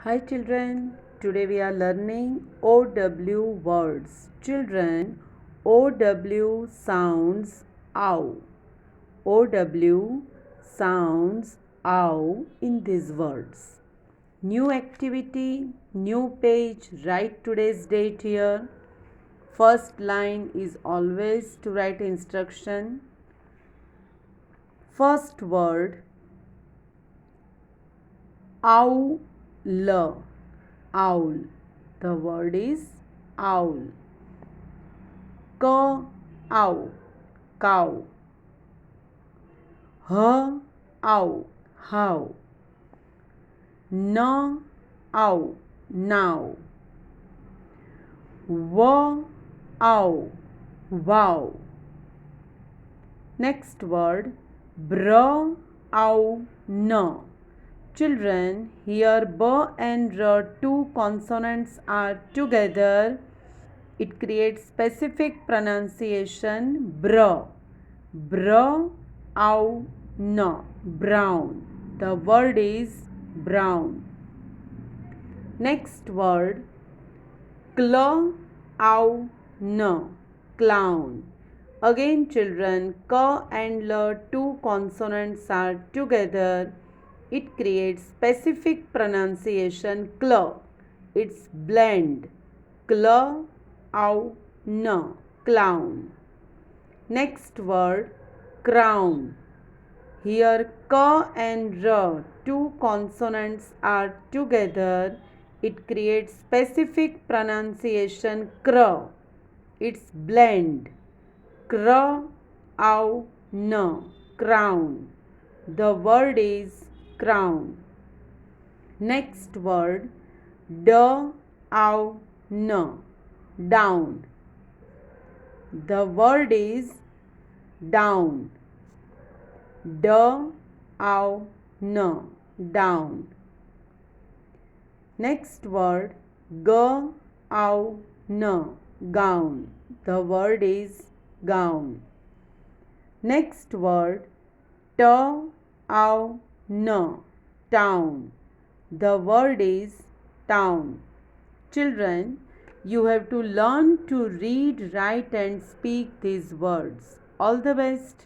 Hi children, today we are learning OW words. Children, OW sounds ow. OW sounds ow in these words. New activity, new page, write today's date here. First line is always to write instruction. First word, owl. Owl. The word is owl. Cow. Cow. Ow. How. Ow. Now. Ow. Wow. Next word, ow. No. Children, here b and r two consonants are together. It creates specific pronunciation br. Ow, no. Brown. The word is brown. Next word, ow, no. Clown. Again children, k and l two consonants are together. It creates specific pronunciation cl. It's blend. Ow, no. Clown. Next word, crown. Here k and r two consonants are together. It creates specific pronunciation cr. It's blend. Ow, no. Crown. The word is crown. Next word, ow, no. Down. The word is down. Ow, no. Down. Next word, ow, no. Gown. The word is gown. Next word, ow, no. Town. The word is town. Children, you have to learn to read, write and speak these words. All the best.